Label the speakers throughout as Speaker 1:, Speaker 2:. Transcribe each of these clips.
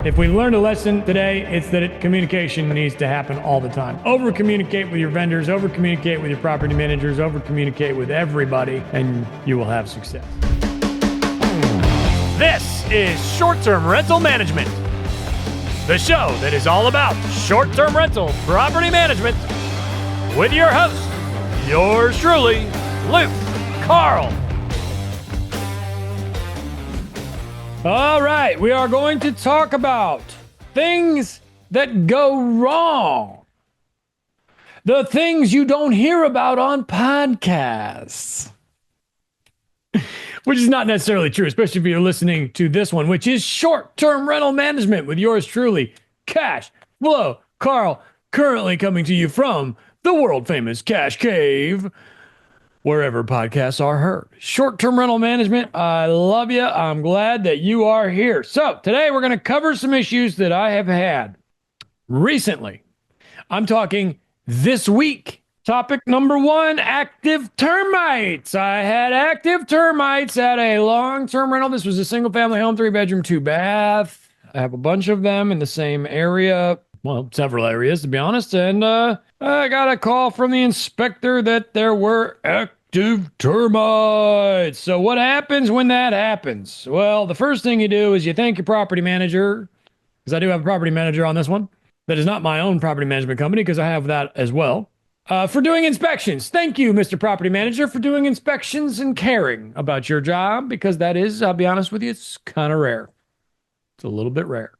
Speaker 1: If we learned a lesson today, it's that communication needs to happen all the time. Over-communicate with your vendors, over-communicate with your property managers, over-communicate with everybody, and you will have success.
Speaker 2: This is Short-Term Rental Management, the show that is all about short-term rental property management with your host, yours truly, Luke Carl.
Speaker 1: All right, we are going to talk about things that go wrong. The things you don't hear about on podcasts. Which is not necessarily true, especially if you're listening to this one, which is Short-Term Rental Management with yours truly, Cash Flow Carl, currently coming to you from the world-famous Cash Cave, wherever podcasts are heard. Short-term rental management, I love you. I'm glad that you are here. So today we're going to cover some issues that I have had recently. I'm talking this week. Topic number one, active termites. I had active termites at a long-term rental. This was a single-family home, 3-bedroom, 2-bath. I have a bunch of them in the same area. Well, several areas, to be honest. And I got a call from the inspector that there were active termites. So what happens when that happens? Well, the first thing you do is you thank your property manager, because I do have a property manager on this one. That is not my own property management company, because I have that as well. For doing inspections. Thank you, Mr. Property Manager, for doing inspections and caring about your job, because that is, I'll be honest with you, it's kind of rare. It's a little bit rare.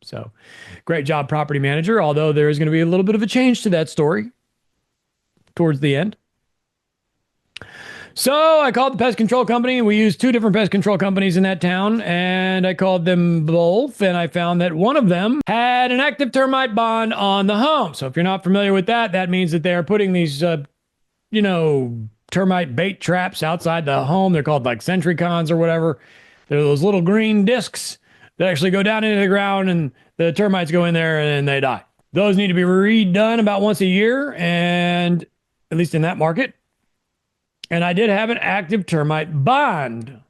Speaker 1: So, great job, property manager, although there is going to be a little bit of a change to that story towards the end. So, I called the pest control company. We used 2 different pest control companies in that town, and I called them both, and I found that one of them had an active termite bond on the home. So, if you're not familiar with that, that means that they're putting these, termite bait traps outside the home. They're called like sentry cons or whatever. They're those little green discs that actually go down into the ground, and the termites go in there and they die. Those need to be redone about once a year, and at least in that market. And I did have an active termite bond,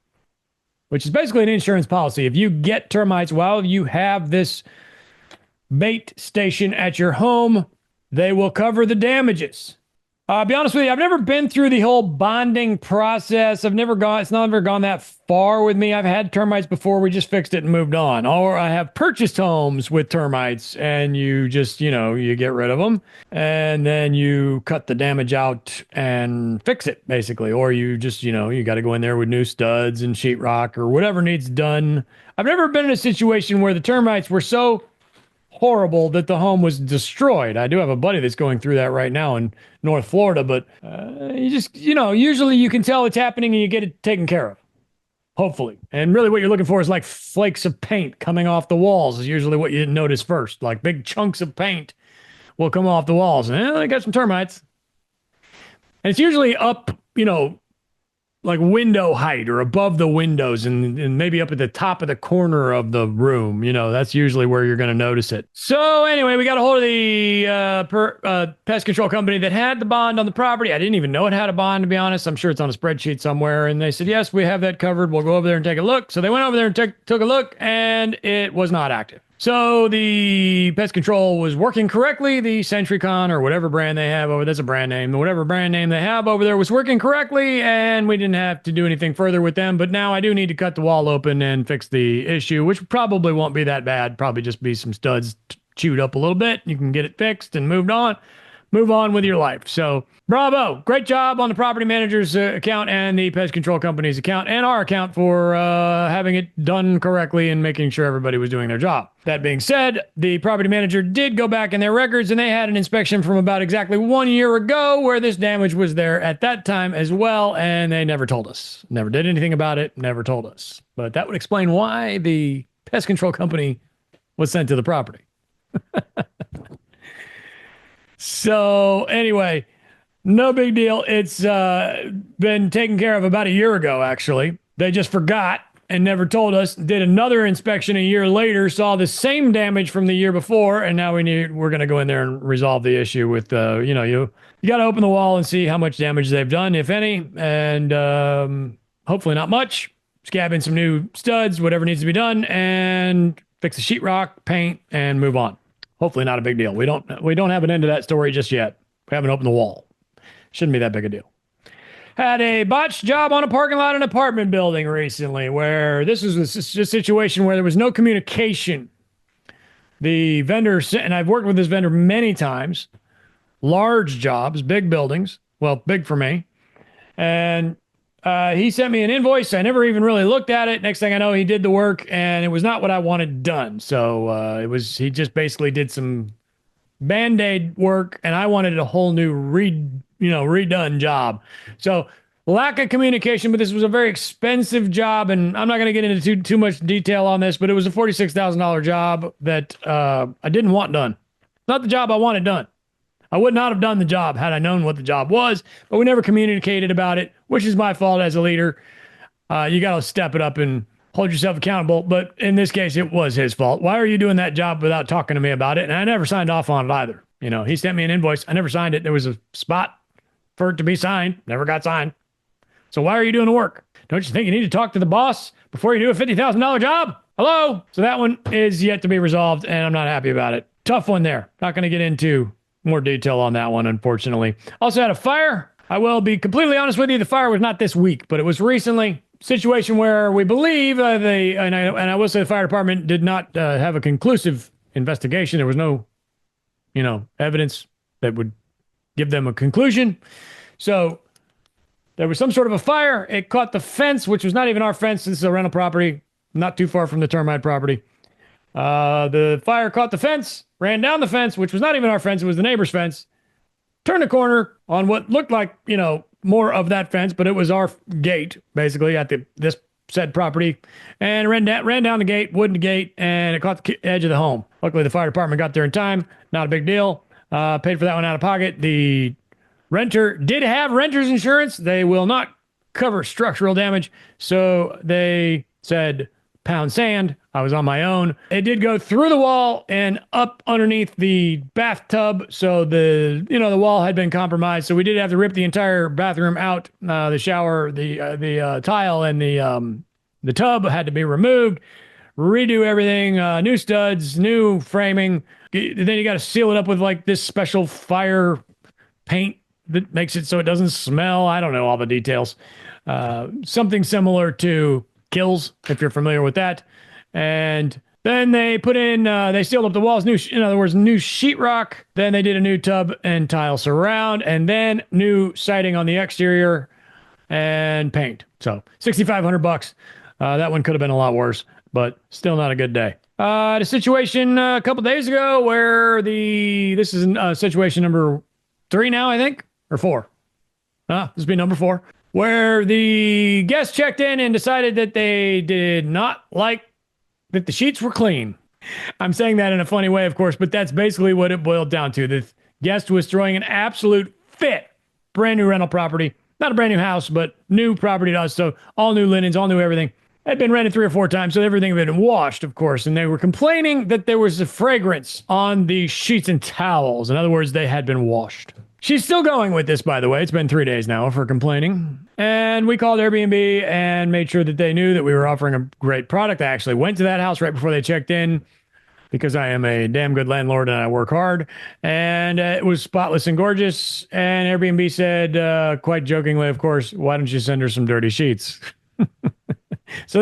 Speaker 1: which is basically an insurance policy. If you get termites while you have this bait station at your home, they will cover the damages. I'll be honest with you, I've never been through the whole bonding process. It's never gone that far with me. I've had termites before. We just fixed it and moved on. Or I have purchased homes with termites, and you just, you get rid of them and then you cut the damage out and fix it, basically. Or you just, you got to go in there with new studs and sheetrock or whatever needs done. I've never been in a situation where the termites were so horrible that the home was destroyed. I do have a buddy that's going through that right now in North Florida, but usually you can tell it's happening and you get it taken care of. Hopefully. And really what you're looking for is like flakes of paint coming off the walls is usually what you notice first. Like big chunks of paint will come off the walls. And they got some termites. And it's usually up, like window height or above the windows and maybe up at the top of the corner of the room. That's usually where you're going to notice it. So anyway, we got a hold of the pest control company that had the bond on the property. I didn't even know it had a bond, to be honest. I'm sure it's on a spreadsheet somewhere. And they said, yes, we have that covered. We'll go over there and take a look. So they went over there and took a look, and it was not active. So the pest control was working correctly. The SentryCon or whatever brand they have over, that's a brand name, whatever brand name they have over there was working correctly, and we didn't have to do anything further with them. But now I do need to cut the wall open and fix the issue, which probably won't be that bad. Probably just be some studs chewed up a little bit. You can get it fixed and moved on. Move on with your life. So bravo. Great job on the property manager's account and the pest control company's account and our account for having it done correctly and making sure everybody was doing their job. That being said, the property manager did go back in their records, and they had an inspection from about exactly 1 year ago where this damage was there at that time as well, and they never told us. Never did anything about it, never told us. But that would explain why the pest control company was sent to the property. So anyway, no big deal. It's been taken care of about a year ago, actually. They just forgot and never told us. Did another inspection a year later, saw the same damage from the year before, and now we're going to go in there and resolve the issue with, you got to open the wall and see how much damage they've done, if any, and hopefully not much. Scab in some new studs, whatever needs to be done, and fix the sheetrock, paint, and move on. Hopefully not a big deal. We don't have an end to that story just yet. We haven't opened the wall. Shouldn't be that big a deal. Had a botched job on a parking lot in an apartment building recently where this was a situation where there was no communication. The vendor, and I've worked with this vendor many times, large jobs, big buildings. Well, big for me. And he sent me an invoice. I never even really looked at it. Next thing I know, he did the work, and it was not what I wanted done. So he just basically did some Band-Aid work, and I wanted a whole new redone job. So lack of communication, but this was a very expensive job, and I'm not going to get into too much detail on this, but it was a $46,000 job that I didn't want done. Not the job I wanted done. I would not have done the job had I known what the job was, but we never communicated about it, which is my fault as a leader. You got to step it up and hold yourself accountable. But in this case, it was his fault. Why are you doing that job without talking to me about it? And I never signed off on it either. He sent me an invoice. I never signed it. There was a spot for it to be signed. Never got signed. So why are you doing the work? Don't you think you need to talk to the boss before you do a $50,000 job? Hello? So that one is yet to be resolved, and I'm not happy about it. Tough one there. Not going to get into more detail on that one, unfortunately. Also had a fire. I will be completely honest with you. The fire was not this week, but it was recently. Situation where we believe and I will say the fire department did not have a conclusive investigation. There was no, evidence that would give them a conclusion. So there was some sort of a fire. It caught the fence, which was not even our fence. This is a rental property, not too far from the Termite property. The fire caught the fence, ran down the fence, which was not even our fence. It was the neighbor's fence. Turned a corner on what looked like, more of that fence, but it was our gate, basically, at this said property, and ran down the gate, wooden gate, and it caught the edge of the home. Luckily, the fire department got there in time. Not a big deal. Paid for that one out of pocket. The renter did have renter's insurance. They will not cover structural damage, so they said pound sand. I was on my own. It did go through the wall and up underneath the bathtub, so the wall had been compromised. So we did have to rip the entire bathroom out. The shower, the tile, and the tub had to be removed. Redo everything. New studs, new framing. Then you got to seal it up with like this special fire paint that makes it so it doesn't smell. I don't know all the details. Something similar to Kills, if you're familiar with that. And then they put in, they sealed up the walls, in other words, new sheetrock. Then they did a new tub and tile surround, and then new siding on the exterior and paint. So $6,500. That one could have been a lot worse, but still not a good day. The situation a couple days ago where this is situation number 3 now, I think, or 4. This would be number 4. Where the guest checked in and decided that they did not like that the sheets were clean. I'm saying that in a funny way, of course, but that's basically what it boiled down to. The guest was throwing an absolute fit. Brand new rental property. Not a brand new house, but new property to us. So all new linens, all new everything. Had been rented 3 or 4 times, so everything had been washed, of course. And they were complaining that there was a fragrance on the sheets and towels. In other words, they had been washed. She's still going with this, by the way. It's been 3 days now for complaining. And we called Airbnb and made sure that they knew that we were offering a great product. I actually went to that house right before they checked in because I am a damn good landlord and I work hard. And it was spotless and gorgeous. And Airbnb said, quite jokingly, of course, why don't you send her some dirty sheets? So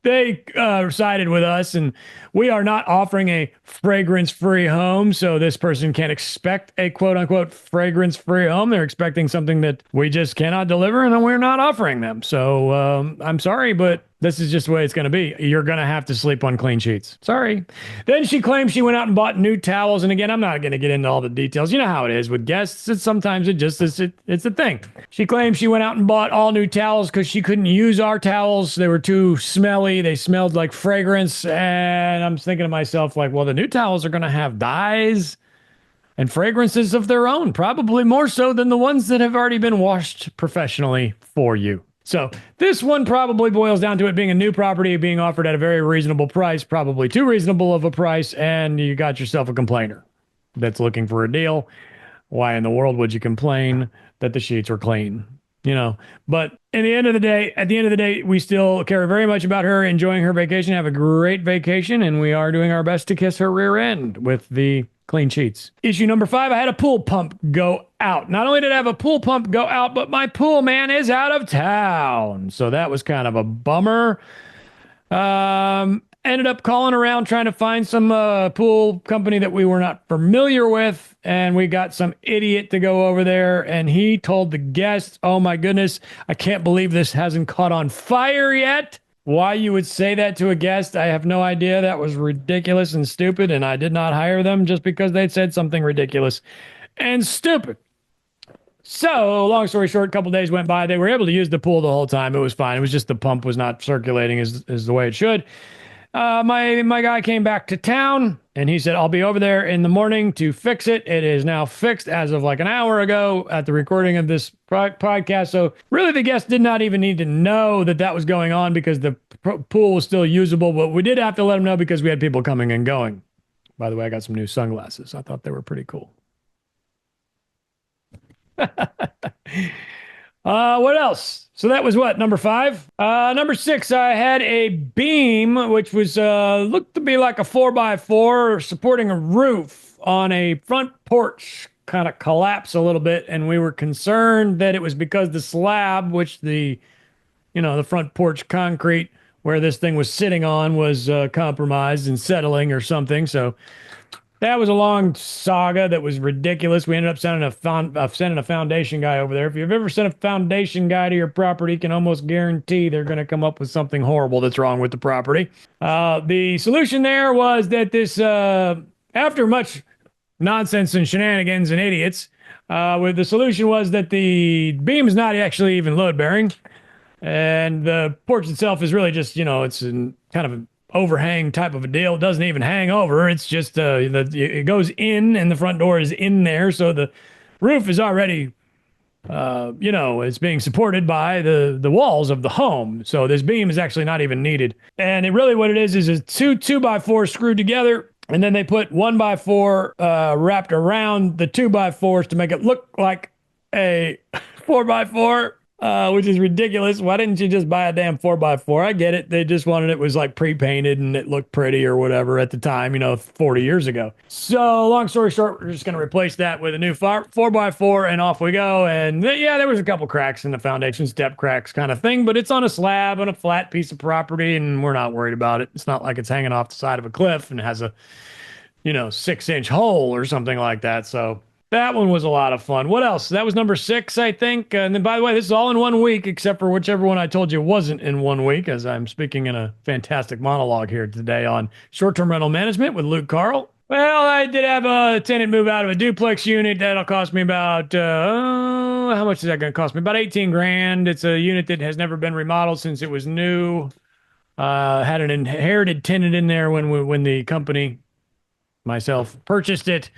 Speaker 1: they sided with us, and we are not offering a fragrance-free home, so this person can't expect a quote-unquote fragrance-free home. They're expecting something that we just cannot deliver, and we're not offering them. So I'm sorry, but this is just the way it's going to be. You're going to have to sleep on clean sheets. Sorry. Then she claimed she went out and bought new towels, and again, I'm not going to get into all the details. You know how it is with guests. Sometimes it's a thing. She claimed she went out and bought all new towels because she couldn't use our towels. They were too smelly. They smelled like fragrance, and I'm thinking to myself, like, well, the new towels are going to have dyes and fragrances of their own, probably more so than the ones that have already been washed professionally for you. So this one probably boils down to it being a new property, being offered at a very reasonable price, probably too reasonable of a price, and you got yourself a complainer that's looking for a deal. Why in the world would you complain that the sheets were clean? you know. But at the end of the day, we still care very much about her enjoying her vacation. Have a great vacation, and we are doing our best to kiss her rear end with the clean sheets. Issue number 5, I had a pool pump go out. Not only did I have a pool pump go out, but my pool man is out of town. So that was kind of a bummer. Ended up calling around trying to find some pool company that we were not familiar with, and we got some idiot to go over there, and he told the guests, oh my goodness, I can't believe this hasn't caught on fire yet. Why you would say that to a guest, I have no idea. That was ridiculous and stupid, and I did not hire them just because they said something ridiculous and stupid. So, long story short, a couple days went by. They were able to use the pool the whole time. It was fine. It was just the pump was not circulating as the way it should. My guy came back to town, and he said, I'll be over there in the morning to fix it. It is now fixed as of like an hour ago at the recording of this podcast. So really, the guest did not even need to know that that was going on because the pool was still usable. But we did have to let them know because we had people coming and going. By the way, I got some new sunglasses. I thought they were pretty cool. What else? So that was what, number 5? Number 6, I had a beam, which was looked to be like a 4x4 supporting a roof on a front porch, kind of collapse a little bit, and we were concerned that it was because the slab, which the front porch concrete where this thing was sitting on was compromised and settling or something. So that was a long saga that was ridiculous. We ended up sending a foundation guy over there. If you've ever sent a foundation guy to your property, you can almost guarantee they're going to come up with something horrible that's wrong with the property. The solution there was that this, after much nonsense and shenanigans and idiots, the solution was that the beam is not actually even load bearing, and the porch itself is really just, it's kind of a overhang type of a deal. It doesn't even hang over. It's just it goes in, and the front door is in there, so the roof is already it's being supported by the walls of the home. So this beam is actually not even needed. And it really what it is a two 2x4 screwed together, and then they put 1x4 wrapped around the 2x4s to make it look like a 4x4. Which is ridiculous. Why didn't you just buy a damn 4x4? I get it. They just wanted it was like pre-painted and it looked pretty or whatever at the time, 40 years ago. So long story short, we're just going to replace that with a new 4x4 and off we go. And yeah, there was a couple cracks in the foundation, step cracks kind of thing, but it's on a slab on a flat piece of property and we're not worried about it. It's not like it's hanging off the side of a cliff and has a, 6-inch hole or something like that. So that one was a lot of fun. What else? That was number 6, I think. And then, by the way, this is all in 1 week, except for whichever one I told you wasn't in 1 week, as I'm speaking in a fantastic monologue here today on short-term rental management with Luke Carl. Well, I did have a tenant move out of a duplex unit. That'll cost me about, how much is that going to cost me? About 18 grand. It's a unit that has never been remodeled since it was new. Had an inherited tenant in there when the company, myself, purchased it.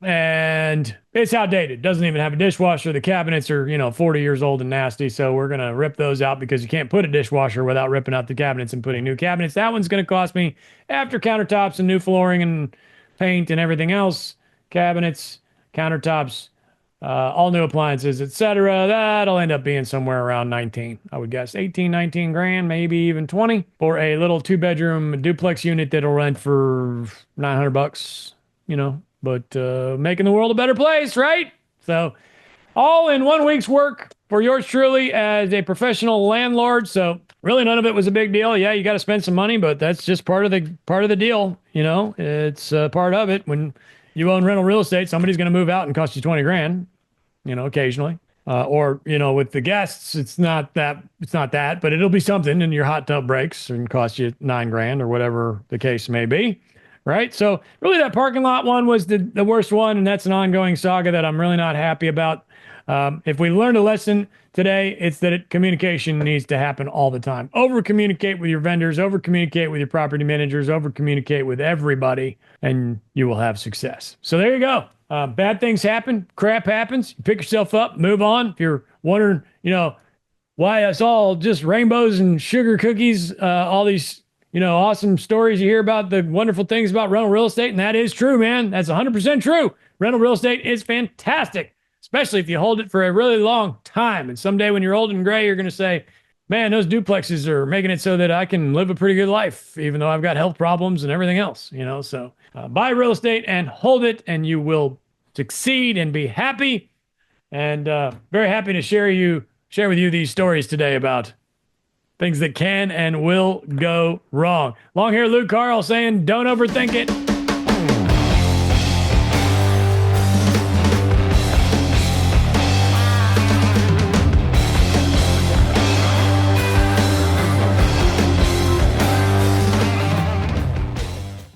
Speaker 1: And it's outdated. Doesn't even have a dishwasher. The cabinets are, 40 years old and nasty. So we're going to rip those out because you can't put a dishwasher without ripping out the cabinets and putting new cabinets. That one's going to cost me, after countertops and new flooring and paint and everything else, cabinets, countertops, all new appliances, etc. That'll end up being somewhere around 19, I would guess. 18, 19 grand, maybe even 20 for a little 2-bedroom duplex unit that'll rent for $900, But making the world a better place, right? So all in 1 week's work for yours truly as a professional landlord. So really none of it was a big deal. Yeah, you got to spend some money, but that's just part of the deal. It's part of it. When you own rental real estate, somebody's going to move out and cost you 20 grand, occasionally. Or, with the guests, it's not that, but it'll be something, and your hot tub breaks and cost you 9 grand or whatever the case may be. Right. So really that parking lot one was the worst one. And that's an ongoing saga that I'm really not happy about. If we learned a lesson today, it's that communication needs to happen all the time. Over communicate with your vendors, over communicate with your property managers, over communicate with everybody, and you will have success. So there you go. Bad things happen. Crap happens. You pick yourself up, move on. If you're wondering, why it's all just rainbows and sugar cookies, all these awesome stories you hear about the wonderful things about rental real estate. And that is true, man. That's 100% true. Rental real estate is fantastic. especially if you hold it for a really long time. And someday when you're old and gray, you're going to say, man, those duplexes are making it so that I can live a pretty good life, even though I've got health problems and everything else, you know? So buy real estate and hold it, and you will succeed and be happy. And very happy to share with you these stories today about things that can and will go wrong. Long hair Luke Carl saying, don't overthink it.